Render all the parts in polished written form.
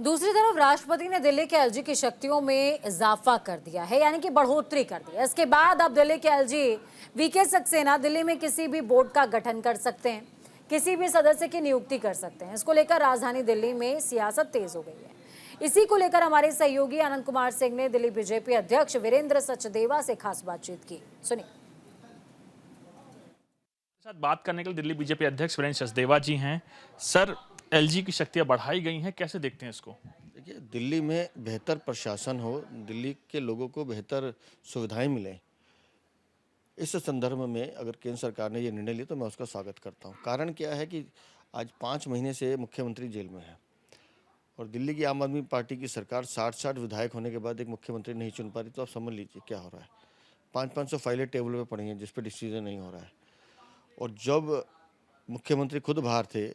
दूसरी तरफ राष्ट्रपति ने दिल्ली के एलजी की शक्तियों में इजाफा कर दिया है, यानी कि बढ़ोतरी कर दी है। इसके बाद अब दिल्ली के एलजी वीके सक्सेना दिल्ली में किसी भी बोर्ड का गठन कर सकते हैं, किसी भी सदस्य की नियुक्ति कर सकते हैं। इसको लेकर राजधानी दिल्ली में सियासत तेज हो गई है। इसी को लेकर हमारे सहयोगी आनंद कुमार सिंह ने दिल्ली बीजेपी अध्यक्ष वीरेंद्र सचदेवा से खास बातचीत की। सुनिए। साथ बात करने के लिए दिल्ली बीजेपी अध्यक्ष वीरेंद्र सचदेवा जी हैं। सर, एलजी की शक्तियां बढ़ाई गई हैं, कैसे देखते हैं इसको? देखिए, दिल्ली में बेहतर प्रशासन हो, दिल्ली के लोगों को बेहतर सुविधाएं मिलें, इस संदर्भ में अगर केंद्र सरकार ने ये निर्णय लिया तो मैं उसका स्वागत करता हूँ। कारण क्या है कि आज 5 महीने से मुख्यमंत्री जेल में है और दिल्ली की आम आदमी पार्टी की सरकार 60 विधायक होने के बाद एक मुख्यमंत्री नहीं चुन पा रही। तो आप समझ लीजिए क्या हो रहा है। 500 फाइलें टेबल पे पड़ी हैं जिस पर डिसीजन नहीं हो रहा है। और जब मुख्यमंत्री खुद बाहर थे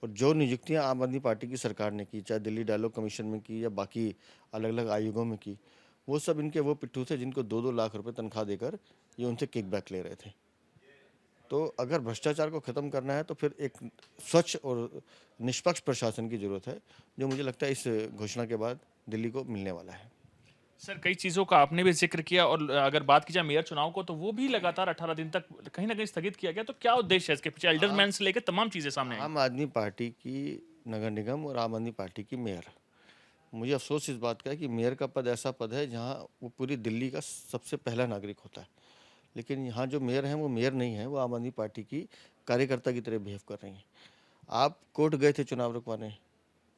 और जो नियुक्तियां आम आदमी पार्टी की सरकार ने की, चाहे दिल्ली डायलॉग कमीशन में की या बाकी अलग अलग आयोगों में की, वो सब इनके वो पिट्ठू थे जिनको 2-2 लाख रुपए तनख्वाह देकर ये उनसे किकबैक ले रहे थे। तो अगर भ्रष्टाचार को ख़त्म करना है तो फिर एक स्वच्छ और निष्पक्ष प्रशासन की ज़रूरत है, जो मुझे लगता है इस घोषणा के बाद दिल्ली को मिलने वाला है। सर, कई चीज़ों का आपने भी जिक्र किया और अगर बात की जाए मेयर चुनाव को तो वो भी लगातार 18 दिन तक कहीं ना कहीं स्थगित किया गया। तो क्या उद्देश्य है इसके पीछे? एल्डरमैन से लेकर तमाम चीज़ें सामने आई। आम आदमी पार्टी की नगर निगम और आम आदमी पार्टी की मेयर, मुझे अफसोस इस बात का है कि मेयर का पद ऐसा पद है जहाँ वो पूरी दिल्ली का सबसे पहला नागरिक होता है, लेकिन यहाँ जो मेयर हैं वो मेयर नहीं है, वो आम आदमी पार्टी की कार्यकर्ता की तरह बिहेव कर रही हैं। आप कोर्ट गए थे चुनाव रुकवाने,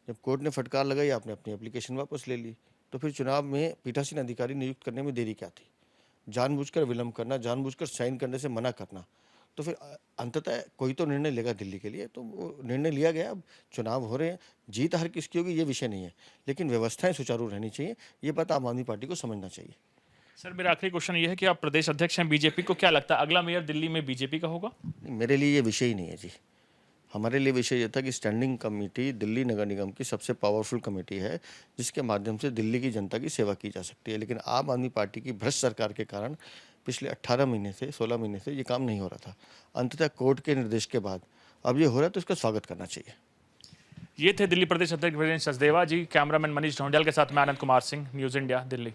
जब कोर्ट ने फटकार लगाई आपने अपनी एप्लीकेशन वापस ले ली, तो फिर चुनाव में पीठासीन अधिकारी नियुक्त करने में देरी क्या थी? जानबूझकर विलंब करना, जानबूझकर साइन करने से मना करना, तो फिर अंततः कोई तो निर्णय लेगा दिल्ली के लिए। तो वो निर्णय लिया गया। अब चुनाव हो रहे हैं, जीत हार किसकी होगी ये विषय नहीं है, लेकिन व्यवस्थाएं सुचारू रहनी चाहिए, ये बात आम आदमी पार्टी को समझना चाहिए। सर, मेरा आखिरी क्वेश्चन ये है कि आप प्रदेश अध्यक्ष हैं बीजेपी को, क्या लगता है अगला मेयर दिल्ली में बीजेपी का होगा? मेरे लिए ये विषय ही नहीं है जी। हमारे लिए विषय ये था कि स्टैंडिंग कमेटी दिल्ली नगर निगम की सबसे पावरफुल कमेटी है, जिसके माध्यम से दिल्ली की जनता की सेवा की जा सकती है। लेकिन आम आदमी पार्टी की भ्रष्ट सरकार के कारण पिछले 18 महीने से 16 महीने से ये काम नहीं हो रहा था। अंततः कोर्ट के निर्देश के बाद अब ये हो रहा है, तो इसका स्वागत करना चाहिए। ये थे दिल्ली प्रदेश अध्यक्ष वीरेंद्र सचदेवा जी। कैमरामैन मनीष ढोंडियाल के साथ मैं आनंद कुमार सिंह, न्यूज़ इंडिया, दिल्ली।